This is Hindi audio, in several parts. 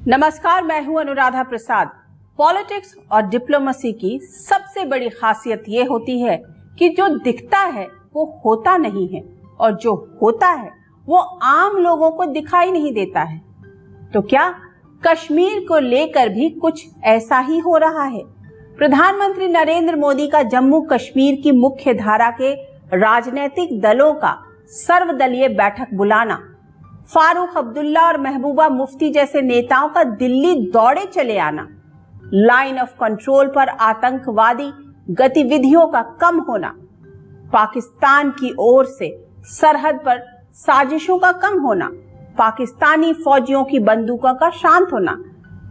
नमस्कार, मैं हूं अनुराधा प्रसाद। पॉलिटिक्स और डिप्लोमेसी की सबसे बड़ी खासियत ये होती है कि जो दिखता है वो होता नहीं है और जो होता है वो आम लोगों को दिखाई नहीं देता है। तो क्या कश्मीर को लेकर भी कुछ ऐसा ही हो रहा है? प्रधानमंत्री नरेंद्र मोदी का जम्मू कश्मीर की मुख्य धारा के राजनीतिक दलों का सर्वदलीय बैठक बुलाना, फारूक अब्दुल्ला और महबूबा मुफ्ती जैसे नेताओं का दिल्ली दौड़े चले आना, लाइन ऑफ कंट्रोल पर आतंकवादी गतिविधियों का कम होना, पाकिस्तान की ओर से सरहद पर साजिशों का कम होना, पाकिस्तानी फौजियों की बंदूकों का शांत होना,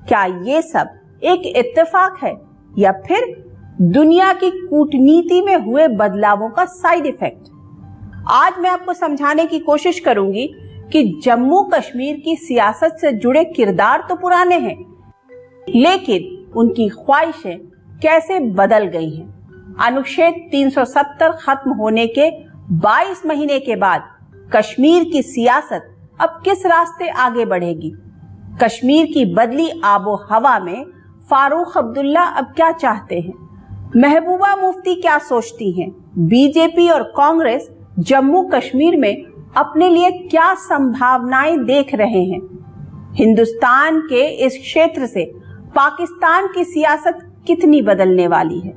क्या ये सब एक इत्तेफाक है या फिर दुनिया की कूटनीति में हुए बदलावों का साइड इफेक्ट? आज मैं आपको समझाने की कोशिश करूंगी कि जम्मू कश्मीर की सियासत से जुड़े किरदार तो पुराने हैं, लेकिन उनकी ख्वाहिशें कैसे बदल गई हैं। अनुच्छेद 370 खत्म होने के 22 महीने के बाद कश्मीर की सियासत अब किस रास्ते आगे बढ़ेगी? कश्मीर की बदली आबो हवा में फारूक अब्दुल्ला अब क्या चाहते हैं? महबूबा मुफ्ती क्या सोचती हैं? बीजेपी और कांग्रेस जम्मू कश्मीर में अपने लिए क्या संभावनाएं देख रहे हैं? हिंदुस्तान के इस क्षेत्र से पाकिस्तान की सियासत कितनी बदलने वाली है?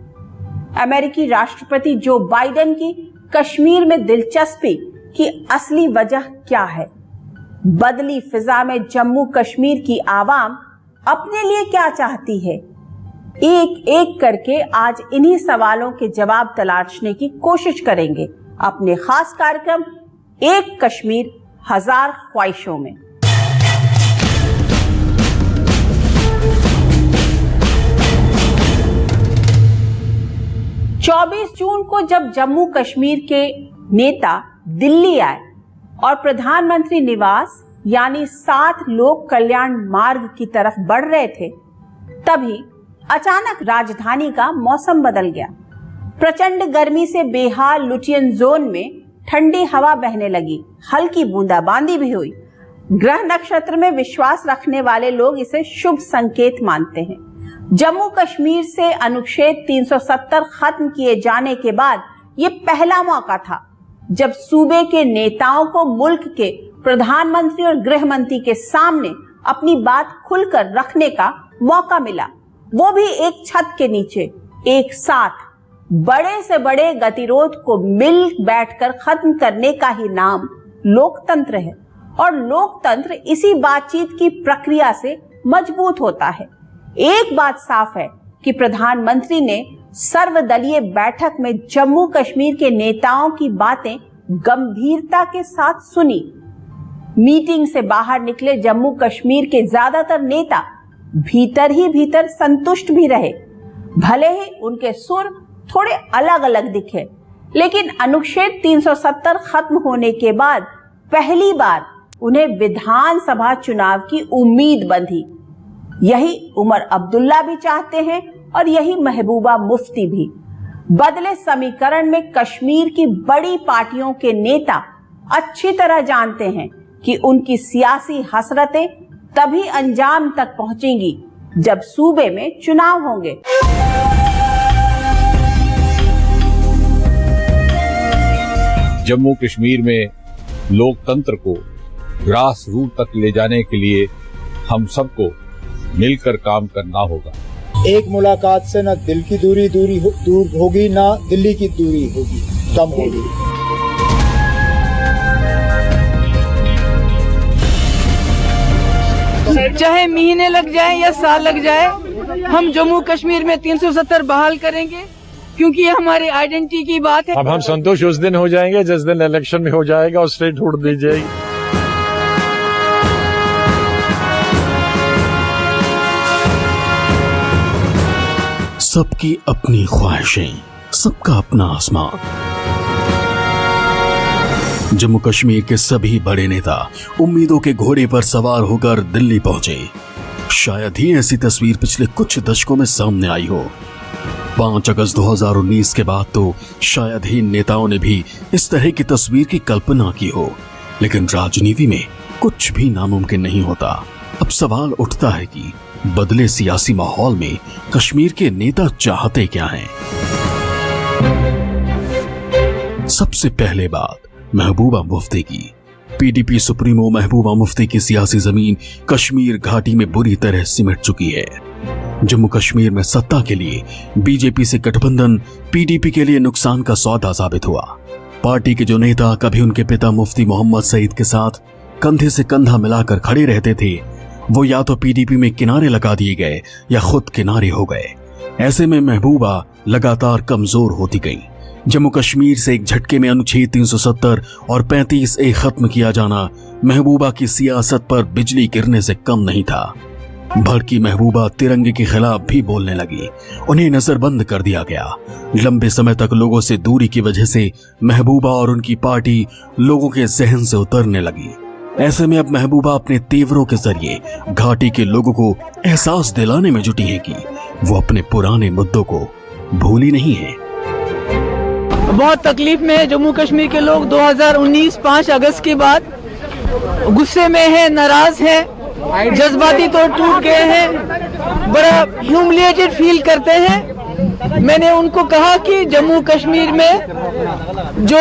अमेरिकी राष्ट्रपति जो बाइडेन की कश्मीर में दिलचस्पी की असली वजह क्या है? बदली फिजा में जम्मू कश्मीर की आवाम अपने लिए क्या चाहती है? एक एक करके आज इन्हीं सवालों के जवाब तलाशने की कोशिश करेंगे अपने खास कार्यक्रम एक कश्मीर हजार ख्वाहिशों में। 24 जून को जब जम्मू कश्मीर के नेता दिल्ली आए और प्रधानमंत्री निवास यानी 7 लोक कल्याण मार्ग की तरफ बढ़ रहे थे, तभी अचानक राजधानी का मौसम बदल गया। प्रचंड गर्मी से बेहाल लुटियन जोन में ठंडी हवा बहने लगी, हल्की बूंदाबांदी भी हुई। ग्रह नक्षत्र में विश्वास रखने वाले लोग इसे शुभ संकेत मानते हैं। जम्मू कश्मीर से अनुच्छेद 370 खत्म किए जाने के बाद ये पहला मौका था जब सूबे के नेताओं को मुल्क के प्रधानमंत्री और गृह मंत्री के सामने अपनी बात खुलकर रखने का मौका मिला, वो भी एक छत के नीचे, एक साथ। बड़े से बड़े गतिरोध को मिल बैठकर खत्म करने का ही नाम लोकतंत्र है और लोकतंत्र इसी बातचीत की प्रक्रिया से मजबूत होता है। एक बात साफ है कि प्रधानमंत्री ने सर्वदलीय बैठक में जम्मू कश्मीर के नेताओं की बातें गंभीरता के साथ सुनी। मीटिंग से बाहर निकले जम्मू कश्मीर के ज्यादातर नेता भीतर ही भीतर संतुष्ट भी रहे, भले ही उनके सुर थोड़े अलग अलग दिखे। लेकिन अनुच्छेद 370 खत्म होने के बाद पहली बार उन्हें विधानसभा चुनाव की उम्मीद बंधी। यही उमर अब्दुल्ला भी चाहते हैं और यही महबूबा मुफ्ती भी। बदले समीकरण में कश्मीर की बड़ी पार्टियों के नेता अच्छी तरह जानते हैं कि उनकी सियासी हसरतें तभी अंजाम तक पहुंचेंगी जब सूबे में चुनाव होंगे। जम्मू कश्मीर में लोकतंत्र को ग्रास रूट तक ले जाने के लिए हम सबको मिलकर काम करना होगा। एक मुलाकात से न दिल की दूर होगी, ना दिल्ली की दूरी होगी, कम होगी। चाहे महीने लग जाए या साल लग जाए, हम जम्मू कश्मीर में 370 बहाल करेंगे, क्योंकि ये हमारी आइडेंटिटी की बात है। अब हम संतोष उस दिन हो जाएंगे जिस दिन इलेक्शन में हो जाएगा और स्टेट छोड़ दी जाएगी। सबकी अपनी ख्वाहिशें, सबका अपना आसमान। जम्मू कश्मीर के सभी बड़े नेता उम्मीदों के घोड़े पर सवार होकर दिल्ली पहुंचे। शायद ही ऐसी तस्वीर पिछले कुछ दशकों में सामने आई हो। 5 अगस्त 2019 के बाद तो शायद ही नेताओं ने भी इस तरह की तस्वीर की कल्पना की हो, लेकिन राजनीति में कुछ भी नामुमकिन नहीं होता। अब सवाल उठता है कि बदले सियासी माहौल में कश्मीर के नेता चाहते क्या हैं? सबसे पहले बात महबूबा मुफ्ती की। पीडीपी सुप्रीमो महबूबा मुफ्ती की सियासी जमीन कश्मीर घाटी में बुरी तरह सिमट चुकी है। जम्मू कश्मीर में सत्ता के लिए बीजेपी से गठबंधन पीडीपी के लिए नुकसान का सौदा साबित हुआ। पार्टी के जो नेता कभी उनके पिता मुफ्ती मोहम्मद सईद के साथ कंधे से कंधा मिलाकर खड़े रहते थे, वो या तो पीडीपी में किनारे लगा दिए गए या खुद किनारे हो गए। ऐसे में महबूबा लगातार कमजोर होती गई। जम्मू कश्मीर से एक झटके में अनुच्छेद 370 और 35A खत्म किया जाना महबूबा की सियासत पर बिजली गिरने से कम नहीं था। भड़की महबूबा तिरंगे के खिलाफ भी बोलने लगी। उन्हें नजरबंद कर दिया गया। लंबे समय तक लोगों से दूरी की वजह से महबूबा और उनकी पार्टी लोगों के जहन से उतरने लगी। ऐसे में अब महबूबा अपने तेवरों के जरिए घाटी के लोगों को एहसास दिलाने में जुटी है कि वो अपने पुराने मुद्दों को भूली नहीं है। बहुत तकलीफ में है जम्मू कश्मीर के लोग। 2019 5 अगस्त के बाद गुस्से में है, नाराज है, जज्बाती तौर टूट गए हैं, बड़ा ह्यूमिलिएटेड फील करते हैं। मैंने उनको कहा कि जम्मू कश्मीर में जो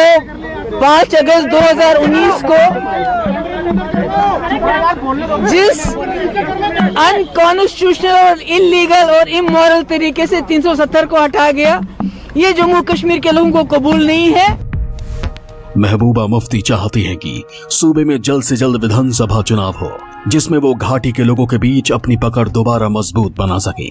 5 अगस्त 2019 को जिस अनकॉन्स्टिट्यूशनल और इलीगल और इमोरल तरीके से 370 को हटाया गया, ये जम्मू कश्मीर के लोगों को कबूल नहीं है। महबूबा मुफ्ती चाहती हैं कि सूबे में जल्द से जल्द विधानसभा चुनाव हो, जिसमें वो घाटी के लोगों के बीच अपनी पकड़ दोबारा मजबूत बना सके।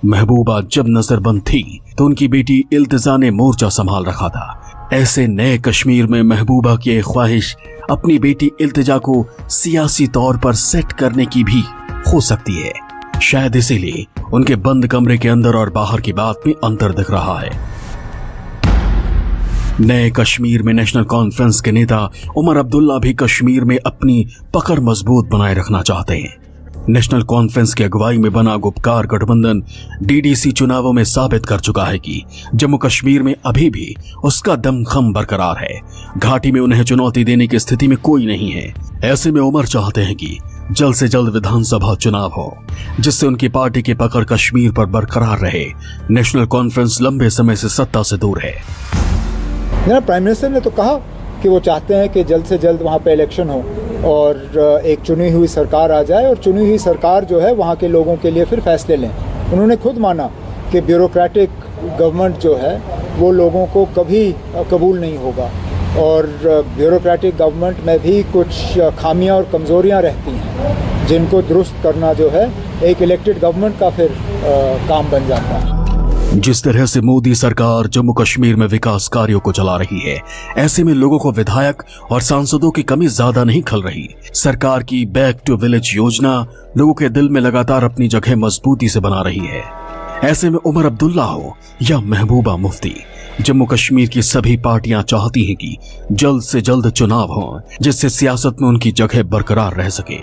महबूबा जब नजरबंद थी तो उनकी बेटी इल्तिजा ने मोर्चा संभाल रखा था। ऐसे नए कश्मीर में महबूबा की एक ख्वाहिश अपनी बेटी इल्तिजा को सियासी तौर पर सेट करने की भी हो सकती है। शायद इसीलिए उनके बंद कमरे के अंदर और बाहर की बात में अंतर दिख रहा है। नए कश्मीर में नेशनल कॉन्फ्रेंस के नेता उमर अब्दुल्ला भी कश्मीर में अपनी पकड़ मजबूत बनाए रखना चाहते हैं। नेशनल कॉन्फ्रेंस की अगुवाई में बना गुपकार गठबंधन डीडीसी चुनावों में साबित कर चुका है कि जम्मू कश्मीर में अभी भी उसका दमखम बरकरार है। घाटी में उन्हें चुनौती देने की स्थिति में कोई नहीं है। ऐसे में उमर चाहते हैं कि जल्द से जल्द विधानसभा चुनाव हो, जिससे उनकी पार्टी की पकड़ कश्मीर पर बरकरार रहे। नेशनल कॉन्फ्रेंस लंबे समय से सत्ता से दूर है। प्राइम मिनिस्टर ने तो कहा कि वो चाहते हैं कि जल्द से जल्द वहाँ पे इलेक्शन हो और एक चुनी हुई सरकार आ जाए और चुनी हुई सरकार जो है वहाँ के लोगों के लिए फिर फैसले लें। उन्होंने खुद माना कि ब्यूरोक्रेटिक गवर्नमेंट जो है वो लोगों को कभी कबूल नहीं होगा और ब्यूरोक्रेटिक गवर्नमेंट में भी कुछ खामियां और कमज़ोरियां रहती हैं, जिनको दुरुस्त करना जो है एक इलेक्टेड गवर्नमेंट का फिर काम बन जाता है। जिस तरह से मोदी सरकार जम्मू कश्मीर में विकास कार्यों को चला रही है, ऐसे में लोगों को विधायक और सांसदों की कमी ज्यादा नहीं खल रही। सरकार की बैक टू विलेज योजना लोगों के दिल में लगातार अपनी जगह मजबूती से बना रही है। ऐसे में उमर अब्दुल्ला हो या महबूबा मुफ्ती, जम्मू कश्मीर की सभी पार्टियां चाहती हैं कि जल्द से जल्द चुनाव हो, जिससे सियासत में उनकी जगह बरकरार रह सके।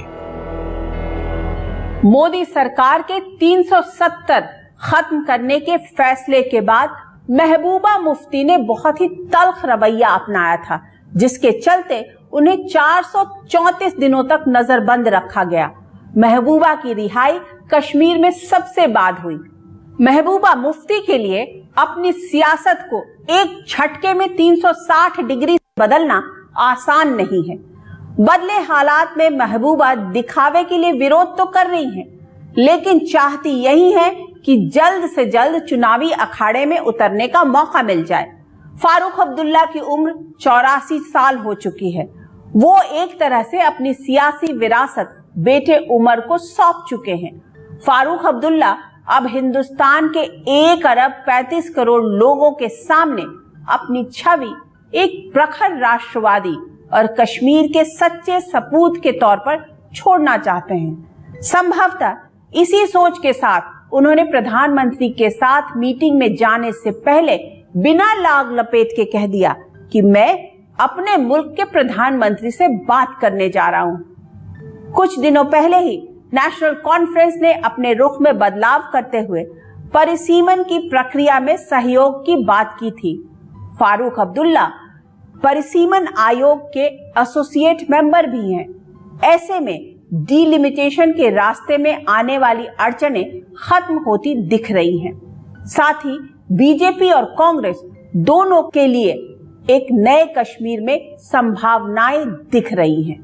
मोदी सरकार के 370 खत्म करने के फैसले के बाद महबूबा मुफ्ती ने बहुत ही तल्ख रवैया अपनाया था, जिसके चलते उन्हें 434 दिनों तक नजरबंद रखा गया। महबूबा की रिहाई कश्मीर में सबसे बाद हुई। महबूबा मुफ्ती के लिए अपनी सियासत को एक झटके में 360 डिग्री बदलना आसान नहीं है। बदले हालात में महबूबा दिखावे के लिए विरोध तो कर रही हैं, लेकिन चाहती यही है कि जल्द से जल्द चुनावी अखाड़े में उतरने का मौका मिल जाए। फारूक अब्दुल्ला की उम्र 84 साल हो चुकी है। वो एक तरह से अपनी सियासी विरासत बेटे उमर को सौंप चुके हैं। फारूक अब्दुल्ला अब हिंदुस्तान के 1 अरब 35 करोड़ लोगों के सामने अपनी छवि एक प्रखर राष्ट्रवादी और कश्मीर के सच्चे सपूत के तौर पर छोड़ना चाहते हैं। संभवतः इसी सोच के साथ उन्होंने प्रधानमंत्री के साथ मीटिंग में जाने से पहले बिना लाग लपेट के कह दिया कि मैं अपने मुल्क के प्रधानमंत्री से बात करने जा रहा हूं। कुछ दिनों पहले ही नेशनल कॉन्फ्रेंस ने अपने रुख में बदलाव करते हुए परिसीमन की प्रक्रिया में सहयोग की बात की थी। फारूक अब्दुल्ला परिसीमन आयोग के एसोसिएट मेंबर भी हैं। ऐसे में डीलिमिटेशन के रास्ते में आने वाली अड़चनें खत्म होती दिख रही हैं। साथ ही बीजेपी और कांग्रेस दोनों के लिए एक नए कश्मीर में संभावनाएं दिख रही हैं।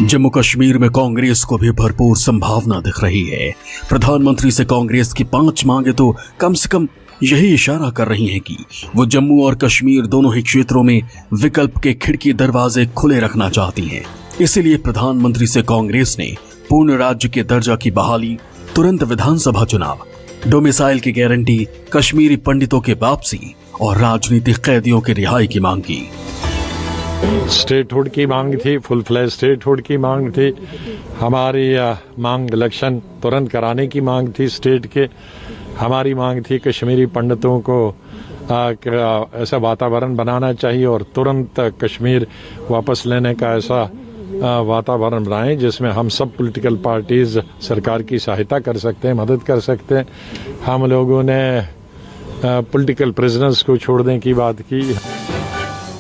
जम्मू कश्मीर में कांग्रेस को भी भरपूर संभावना दिख रही है। प्रधानमंत्री से कांग्रेस की 5 मांगे तो कम से कम यही इशारा कर रही हैं कि वो जम्मू और कश्मीर दोनों ही क्षेत्रों में विकल्प के खिड़की दरवाजे खुले रखना चाहती हैं। इसीलिए प्रधानमंत्री से कांग्रेस ने पूर्ण राज्य के दर्जा की बहाली, तुरंत विधानसभा चुनाव, डोमिसाइल की गारंटी, कश्मीरी पंडितों के वापसी और राजनीतिक कैदियों की रिहाई की मांग की। स्टेटहुड की मांग थी, फुल फ्लैश स्टेटहुड की मांग थी। हमारी मांग इलेक्शन तुरंत कराने की मांग थी स्टेट के। हमारी मांग थी कश्मीरी पंडितों को ऐसा वातावरण बनाना चाहिए और तुरंत कश्मीर वापस लेने का ऐसा वातावरण बनाएं जिसमें हम सब पॉलिटिकल पार्टीज सरकार की सहायता कर सकते हैं, मदद कर सकते हैं। हम लोगों ने पॉलिटिकल प्रिजनर्स को छोड़ने की बात की।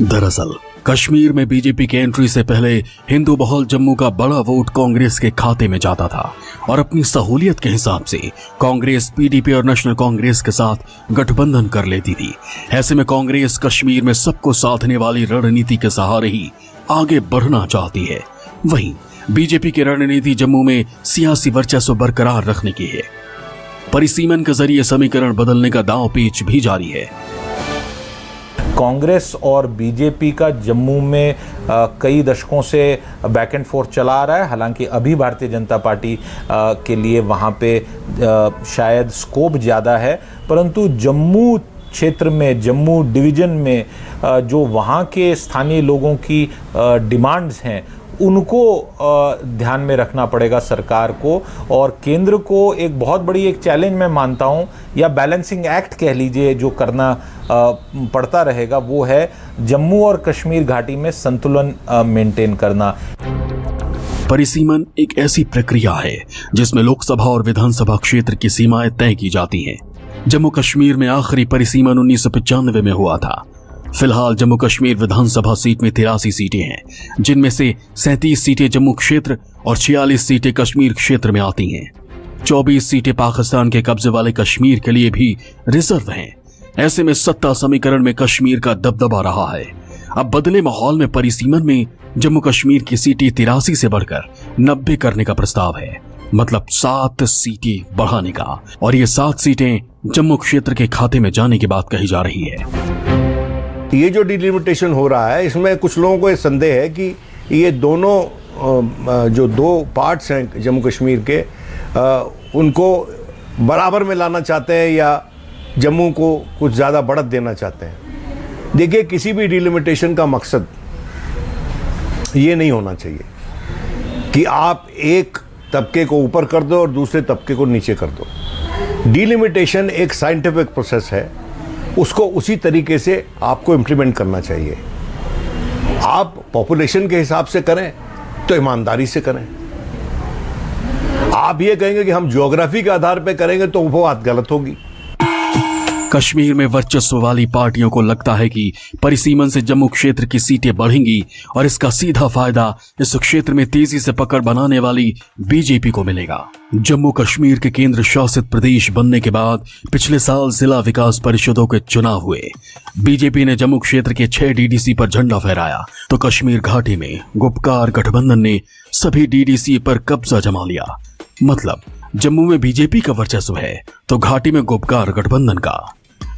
दरअसल कश्मीर में बीजेपी की एंट्री से पहले हिंदू बहुल जम्मू का बड़ा वोट कांग्रेस के खाते में जाता था और अपनी सहूलियत के हिसाब से कांग्रेस पीडीपी और नेशनल कांग्रेस के साथ गठबंधन कर लेती थी। ऐसे में कांग्रेस कश्मीर में सबको साधने वाली रणनीति के सहारे ही आगे बढ़ना चाहती है। वहीं बीजेपी की रणनीति जम्मू में सियासी वर्चस्व बरकरार रखने की है। परिसीमन के जरिए समीकरण बदलने का दांव पेच भी जारी है। कांग्रेस और बीजेपी का जम्मू में कई दशकों से बैक एंड फोर्थ चला आ रहा है। हालांकि अभी भारतीय जनता पार्टी के लिए वहाँ पे शायद स्कोप ज़्यादा है, परंतु जम्मू क्षेत्र में, जम्मू डिवीज़न में जो वहाँ के स्थानीय लोगों की डिमांड्स हैं उनको ध्यान में रखना पड़ेगा सरकार को। और केंद्र को एक बहुत बड़ी एक चैलेंज मैं मानता हूं, या बैलेंसिंग एक्ट कह लीजिए, जो करना पड़ता रहेगा, वो है जम्मू और कश्मीर घाटी में संतुलन मेंटेन करना। परिसीमन एक ऐसी प्रक्रिया है जिसमें लोकसभा और विधानसभा क्षेत्र की सीमाएं तय की जाती हैं। जम्मू कश्मीर में आखिरी परिसीमन 1995 में हुआ था। फिलहाल जम्मू कश्मीर विधानसभा सीट में 83 सीटें हैं, जिनमें से 37 सीटें जम्मू क्षेत्र और 46 सीटें कश्मीर क्षेत्र में आती हैं। 24 सीटें पाकिस्तान के कब्जे वाले कश्मीर के लिए भी रिजर्व हैं। ऐसे में सत्ता समीकरण में कश्मीर का दबदबा रहा है। अब बदले माहौल में परिसीमन में जम्मू कश्मीर की सीटें 83 से बढ़कर 90 करने का प्रस्ताव है, मतलब 7 सीटें बढ़ाने का, और ये 7 सीटें जम्मू क्षेत्र के खाते में जाने की बात कही जा रही है। ये जो डिलिमिटेशन हो रहा है, इसमें कुछ लोगों को ये संदेह है कि ये दोनों जो 2 पार्ट्स हैं जम्मू कश्मीर के, उनको बराबर में लाना चाहते हैं या जम्मू को कुछ ज़्यादा बढ़त देना चाहते हैं। देखिए, किसी भी डिलिमिटेशन का मकसद ये नहीं होना चाहिए कि आप एक तबके को ऊपर कर दो और दूसरे तबके को नीचे कर दो। डिलिमिटेशन एक साइंटिफिक प्रोसेस है, उसको उसी तरीके से आपको इम्प्लीमेंट करना चाहिए। आप पॉपुलेशन के हिसाब से करें तो ईमानदारी से करें। आप ये कहेंगे कि हम ज्योग्राफी के आधार पर करेंगे तो वो बात गलत होगी। कश्मीर में वर्चस्व वाली पार्टियों को लगता है कि परिसीमन से जम्मू क्षेत्र की सीटें बढ़ेंगी और इसका सीधा फायदा इस क्षेत्र में तेजी से पकड़ बनाने वाली बीजेपी को मिलेगा। जम्मू कश्मीर के केंद्र शासित प्रदेश बनने के बाद पिछले साल जिला विकास परिषदों के चुनाव हुए। बीजेपी ने जम्मू क्षेत्र के 6 डीडीसी पर झंडा फहराया तो कश्मीर घाटी में गुपकार गठबंधन ने सभी डीडीसी पर कब्जा जमा लिया। मतलब जम्मू में बीजेपी का वर्चस्व है तो घाटी में गुपकार गठबंधन का।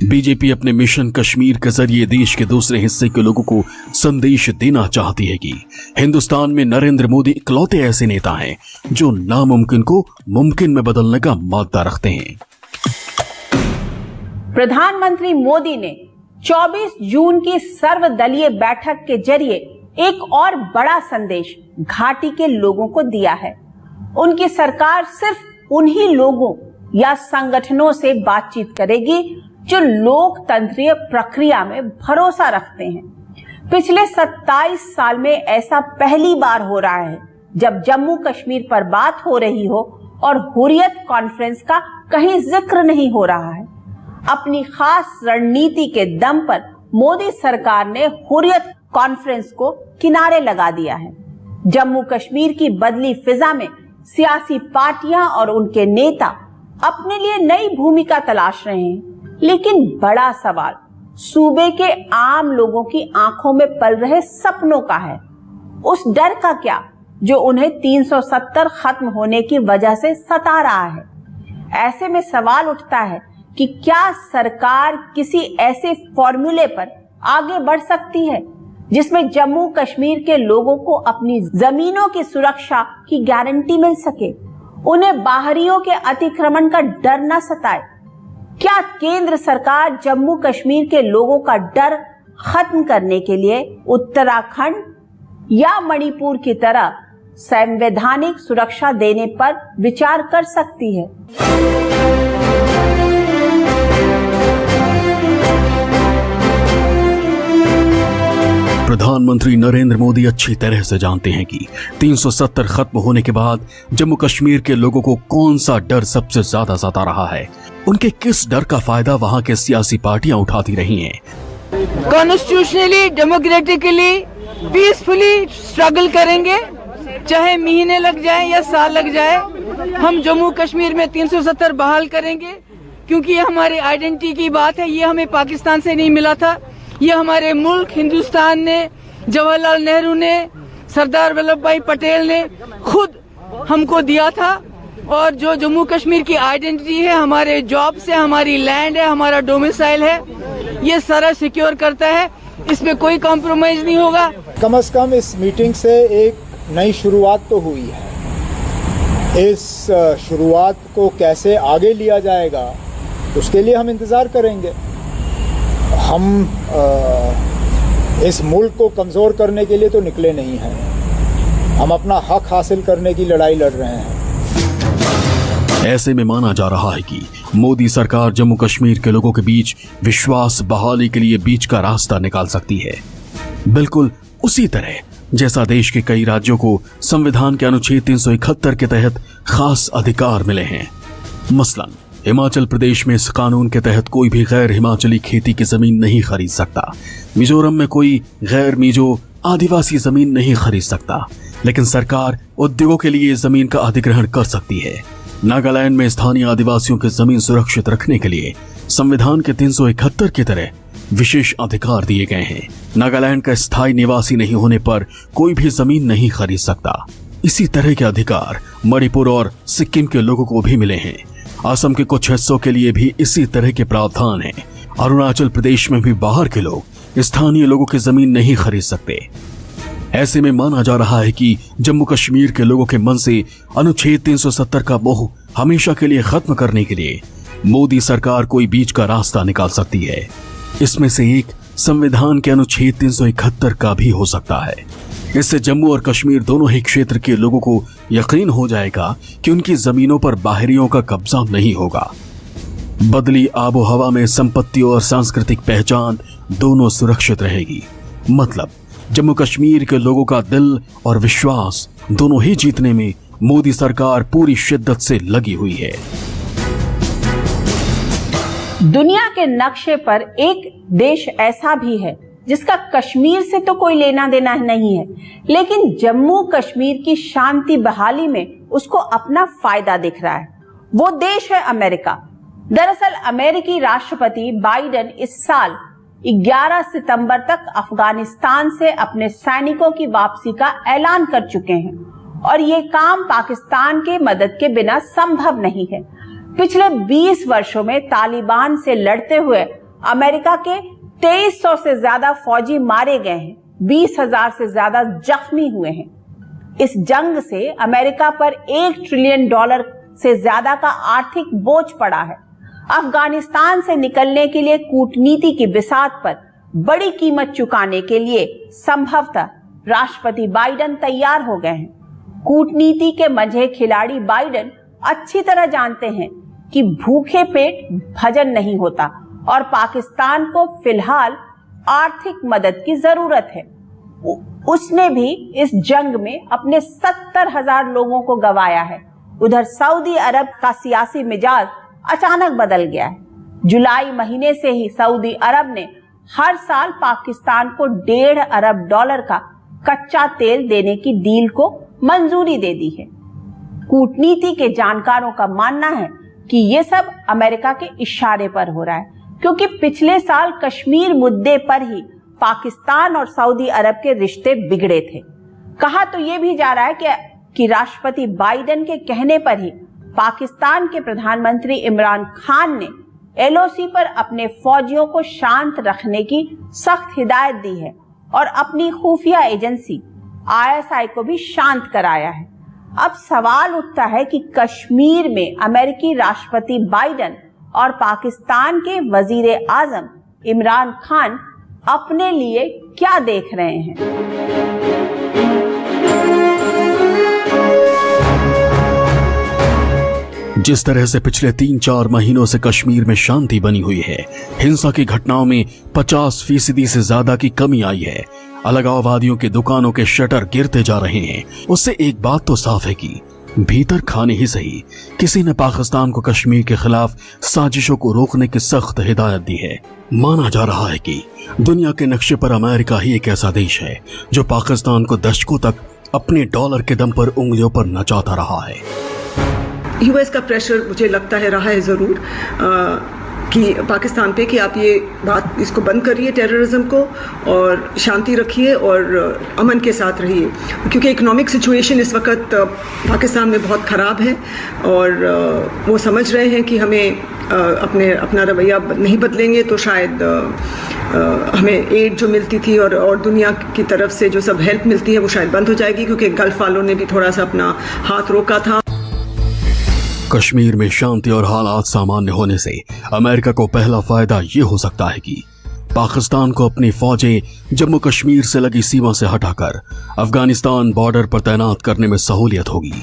बीजेपी अपने मिशन कश्मीर के जरिए देश के दूसरे हिस्से के लोगों को संदेश देना चाहती है कि हिंदुस्तान में नरेंद्र मोदी इकलौते ऐसे नेता हैं जो नामुमकिन को मुमकिन में बदलने का मादा रखते हैं। प्रधानमंत्री मोदी ने 24 जून की सर्वदलीय बैठक के जरिए एक और बड़ा संदेश घाटी के लोगों को दिया है। उनकी सरकार सिर्फ उन्हीं लोगों या संगठनों से बातचीत करेगी जो लोकतंत्रीय प्रक्रिया में भरोसा रखते हैं। पिछले 27 साल में ऐसा पहली बार हो रहा है जब जम्मू कश्मीर पर बात हो रही हो और हुर्रियत कॉन्फ्रेंस का कहीं जिक्र नहीं हो रहा है। अपनी खास रणनीति के दम पर मोदी सरकार ने हुर्रियत कॉन्फ्रेंस को किनारे लगा दिया है। जम्मू कश्मीर की बदली फिजा में सियासी पार्टियां और उनके नेता अपने लिए नई भूमिका तलाश रहे हैं, लेकिन बड़ा सवाल सूबे के आम लोगों की आंखों में पल रहे सपनों का है। उस डर का क्या जो उन्हें 370 खत्म होने की वजह से सता रहा है। ऐसे में सवाल उठता है कि क्या सरकार किसी ऐसे फॉर्मूले पर आगे बढ़ सकती है जिसमें जम्मू कश्मीर के लोगों को अपनी जमीनों की सुरक्षा की गारंटी मिल सके, उन्हें बाहरियों के अतिक्रमण का डर न सताए। क्या केंद्र सरकार जम्मू कश्मीर के लोगों का डर खत्म करने के लिए उत्तराखंड या मणिपुर की तरह संवैधानिक सुरक्षा देने पर विचार कर सकती है? प्रधानमंत्री नरेंद्र मोदी अच्छी तरह से जानते हैं कि 370 खत्म होने के बाद जम्मू कश्मीर के लोगों को कौन सा डर सबसे ज्यादा सता रहा है। उनके किस डर का फायदा वहां के सियासी पार्टियां उठाती रही हैं। कॉन्स्टिट्यूशनली, डेमोक्रेटिकली, पीसफुली स्ट्रगल करेंगे, चाहे महीने लग जाए या साल लग जाए। हम जम्मू कश्मीर में 370 बहाल करेंगे, क्योंकि ये हमारे आइडेंटिटी की बात है। ये हमें पाकिस्तान से नहीं मिला था, ये हमारे मुल्क हिंदुस्तान ने, जवाहरलाल नेहरू ने, सरदार वल्लभ भाई पटेल ने खुद हमको दिया था। और जो जम्मू कश्मीर की आइडेंटिटी है, हमारे जॉब से, हमारी लैंड है, हमारा डोमिसाइल है, ये सारा सिक्योर करता है। इसमें कोई कॉम्प्रोमाइज नहीं होगा। कम से कम इस मीटिंग से एक नई शुरुआत तो हुई है। इस शुरुआत को कैसे आगे लिया जाएगा उसके लिए हम इंतज़ार करेंगे। हम इस मुल्क को कमज़ोर करने के लिए तो निकले नहीं हैं। हम अपना हक हासिल करने की लड़ाई लड़ रहे हैं। ऐसे में माना जा रहा है कि मोदी सरकार जम्मू कश्मीर के लोगों के बीच विश्वास बहाली के लिए बीच का रास्ता निकाल सकती है, बिल्कुल उसी तरह जैसा देश के कई राज्यों को संविधान के अनुच्छेद 371 के तहत खास अधिकार मिले हैं। मसलन हिमाचल प्रदेश में इस कानून के तहत कोई भी गैर हिमाचली खेती की जमीन नहीं खरीद सकता। मिजोरम में कोई गैर मिजो आदिवासी जमीन नहीं खरीद सकता, लेकिन सरकार उद्योगों के लिए जमीन का अधिग्रहण कर सकती है। नागालैंड में स्थानीय आदिवासियों की जमीन सुरक्षित रखने के लिए संविधान के 371 की तरह विशेष अधिकार दिए गए हैं। नागालैंड का स्थायी निवासी नहीं होने पर कोई भी जमीन नहीं खरीद सकता। इसी तरह के अधिकार मणिपुर और सिक्किम के लोगों को भी मिले हैं। असम के कुछ हिस्सों के लिए भी इसी तरह के प्रावधान हैं। अरुणाचल प्रदेश में भी बाहर के लोग स्थानीय लोगों की जमीन नहीं खरीद सकते। ऐसे में माना जा रहा है कि जम्मू कश्मीर के लोगों के मन से अनुच्छेद 370 का मोह हमेशा के लिए खत्म करने के लिए मोदी सरकार कोई बीच का रास्ता निकाल सकती है। इसमें से एक संविधान के अनुच्छेद 371 का भी हो सकता है। इससे जम्मू और कश्मीर दोनों ही क्षेत्र के लोगों को यकीन हो जाएगा कि उनकी जमीनों पर बाहरियों का कब्जा नहीं होगा। बदली आबो हवा में संपत्ति और सांस्कृतिक पहचान दोनों सुरक्षित रहेगी। मतलब जम्मू कश्मीर के लोगों का दिल और विश्वास दोनों ही जीतने में मोदी सरकार पूरी शिद्दत से लगी हुई है। दुनिया के नक्शे पर एक देश ऐसा भी है जिसका कश्मीर से तो कोई लेना देना नहीं है, लेकिन जम्मू कश्मीर की शांति बहाली में उसको अपना फायदा दिख रहा है। वो देश है अमेरिका। दरअसल अमेरिकी राष्ट्रपति बाइडेन इस साल 11 सितंबर तक अफगानिस्तान से अपने सैनिकों की वापसी का ऐलान कर चुके हैं और ये काम पाकिस्तान के मदद के बिना संभव नहीं है। पिछले 20 वर्षों में तालिबान से लड़ते हुए अमेरिका के 2300 से ज्यादा फौजी मारे गए हैं, 20,000 से ज्यादा जख्मी हुए हैं। इस जंग से अमेरिका पर $1 ट्रिलियन से ज्यादा का आर्थिक बोझ पड़ा है। अफगानिस्तान से निकलने के लिए कूटनीति की बिसात पर बड़ी कीमत चुकाने के लिए संभवतः राष्ट्रपति बाइडेन तैयार हो गए हैं। कूटनीति के मंझे खिलाड़ी बाइडेन अच्छी तरह जानते हैं कि भूखे पेट भजन नहीं होता और पाकिस्तान को फिलहाल आर्थिक मदद की जरूरत है। उसने भी इस जंग में अपने 70,000 लोगों को गंवाया है। उधर सऊदी अरब का सियासी मिजाज अचानक बदल गया है। जुलाई महीने से ही सऊदी अरब ने हर साल पाकिस्तान को $1.5 अरब का कच्चा तेल देने की डील को मंजूरी दे दी है। कूटनीति के जानकारों का मानना है कि ये सब अमेरिका के इशारे पर हो रहा है, क्योंकि पिछले साल कश्मीर मुद्दे पर ही पाकिस्तान और सऊदी अरब के रिश्ते बिगड़े थे। कहा तो ये भी जा रहा है कि राष्ट्रपति बाइडेन के कहने पर ही पाकिस्तान के प्रधानमंत्री इमरान खान ने LOC पर अपने फौजियों को शांत रखने की सख्त हिदायत दी है और अपनी खुफिया एजेंसी ISI को भी शांत कराया है। अब सवाल उठता है कि कश्मीर में अमेरिकी राष्ट्रपति बाइडेन और पाकिस्तान के वजीर आजम इमरान खान अपने लिए क्या देख रहे हैं। जिस तरह से पिछले 3-4 महीनों से कश्मीर में शांति बनी हुई है, हिंसा की घटनाओं में 50% से ज्यादा की कमी आई है, अलगाववादियों की दुकानों के शटर गिरते जा रहे हैं, उससे एक बात तो साफ है कि भीतर खाने ही सही किसी ने पाकिस्तान को कश्मीर के खिलाफ साजिशों को रोकने की सख्त हिदायत दी है। माना जा रहा है कि दुनिया के नक्शे पर अमेरिका ही एक ऐसा देश है जो पाकिस्तान को दशकों तक अपने डॉलर के दम पर उंगलियों पर नचाता रहा है। US का प्रेशर मुझे लगता है रहा है ज़रूर कि पाकिस्तान पे कि आप ये बात इसको बंद करिए टेररिज्म को और शांति रखिए और अमन के साथ रहिए, क्योंकि इकोनॉमिक सिचुएशन इस वक्त पाकिस्तान में बहुत ख़राब है और वो समझ रहे हैं कि हमें अपना रवैया नहीं बदलेंगे तो शायद हमें एड जो मिलती थी और दुनिया की तरफ से जो सब हेल्प मिलती है वो शायद बंद हो जाएगी, क्योंकि गल्फ वालों ने भी थोड़ा सा अपना हाथ रोका था। कश्मीर में शांति और हालात सामान्य होने से अमेरिका को पहला फायदा ये हो सकता है कि पाकिस्तान को अपनी फौजें जम्मू कश्मीर से लगी सीमा से हटाकर अफगानिस्तान बॉर्डर पर तैनात करने में सहूलियत होगी।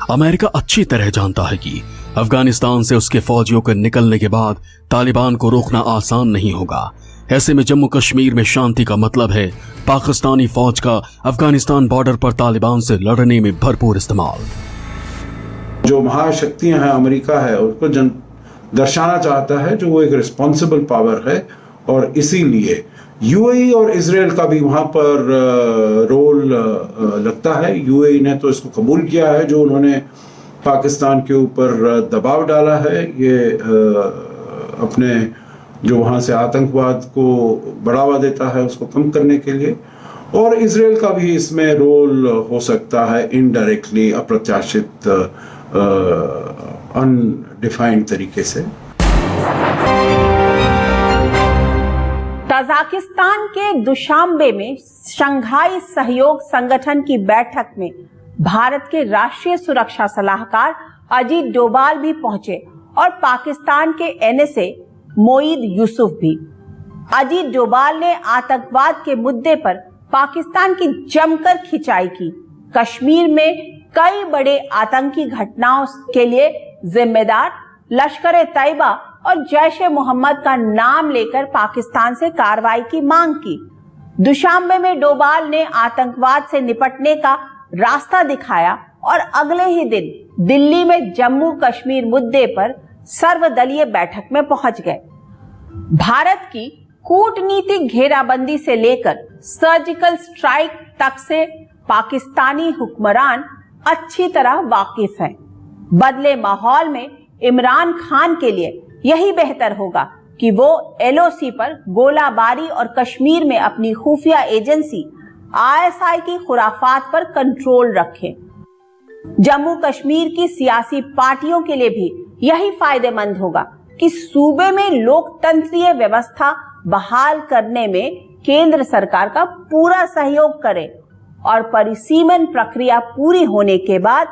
अमेरिका अच्छी तरह जानता है कि अफगानिस्तान से उसके फौजियों के निकलने के बाद तालिबान को रोकना आसान नहीं होगा। ऐसे में जम्मू कश्मीर में शांति का मतलब है पाकिस्तानी फौज का अफगानिस्तान बॉर्डर पर तालिबान से लड़ने में भरपूर इस्तेमाल। जो महाशक्तियां हैं, अमेरिका है, उसको दर्शाना चाहता है जो वो एक रिस्पॉन्सिबल पावर है और इसीलिए UAE और इजराइल का भी वहां पर रोल लगता है। UAE ने तो इसको कबूल किया है जो उन्होंने पाकिस्तान के ऊपर दबाव डाला है, ये अपने जो वहां से आतंकवाद को बढ़ावा देता है उसको कम करने के लिए, और इजराइल का भी इसमें रोल हो सकता है इनडायरेक्टली, अप्रत्याशित अनडिफाइंड तरीके से। तजाकिस्तान के दुशांबे में शंघाई सहयोग संगठन की बैठक में भारत के राष्ट्रीय सुरक्षा सलाहकार अजीत डोभाल भी पहुंचे और पाकिस्तान के NSA मोईद यूसुफ भी। अजीत डोभाल ने आतंकवाद के मुद्दे पर पाकिस्तान की जमकर खिंचाई की। कश्मीर में कई बड़े आतंकी घटनाओं के लिए जिम्मेदार लश्कर-ए-तैयबा और जैश-ए-मोहम्मद का नाम लेकर पाकिस्तान से कार्रवाई की मांग की। दुशांबे में डोभाल ने आतंकवाद से निपटने का रास्ता दिखाया और अगले ही दिन दिल्ली में जम्मू कश्मीर मुद्दे पर सर्वदलीय बैठक में पहुंच गए। भारत की कूटनीतिक घेराबंदी से लेकर सर्जिकल स्ट्राइक तक से पाकिस्तानी हुक्मरान अच्छी तरह वाकिफ हैं। बदले माहौल में इमरान खान के लिए यही बेहतर होगा कि वो LOC पर गोलाबारी और कश्मीर में अपनी खुफिया एजेंसी ISI की खुराफात पर कंट्रोल रखें। जम्मू कश्मीर की सियासी पार्टियों के लिए भी यही फायदेमंद होगा कि सूबे में लोकतंत्रीय व्यवस्था बहाल करने में केंद्र सरकार का पूरा सहयोग करे और परिसीमन प्रक्रिया पूरी होने के बाद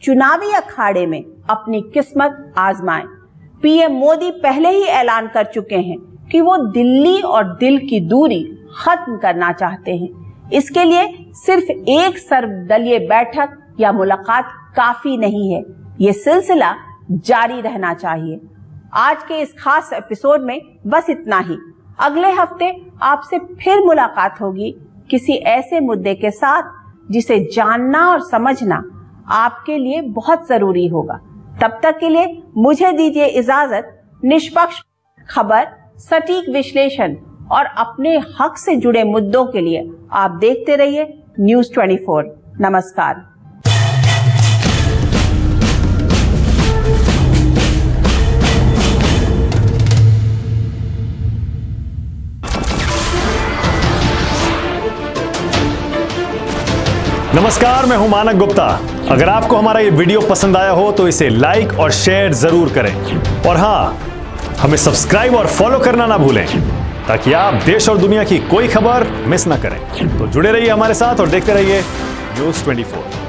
चुनावी अखाड़े में अपनी किस्मत आजमाएं। PM मोदी पहले ही ऐलान कर चुके हैं कि वो दिल्ली और दिल की दूरी खत्म करना चाहते हैं। इसके लिए सिर्फ एक सर्वदलीय बैठक या मुलाकात काफी नहीं है, ये सिलसिला जारी रहना चाहिए। आज के इस खास एपिसोड में बस इतना ही। अगले हफ्ते आपसे फिर मुलाकात होगी किसी ऐसे मुद्दे के साथ जिसे जानना और समझना आपके लिए बहुत जरूरी होगा। तब तक के लिए मुझे दीजिए इजाजत। निष्पक्ष खबर, सटीक विश्लेषण और अपने हक से जुड़े मुद्दों के लिए आप देखते रहिए न्यूज़ 24। नमस्कार। नमस्कार, मैं हूं मानक गुप्ता। अगर आपको हमारा ये वीडियो पसंद आया हो तो इसे लाइक और शेयर जरूर करें, और हां, हमें सब्सक्राइब और फॉलो करना ना भूलें ताकि आप देश और दुनिया की कोई खबर मिस ना करें। तो जुड़े रहिए हमारे साथ और देखते रहिए न्यूज़ 24।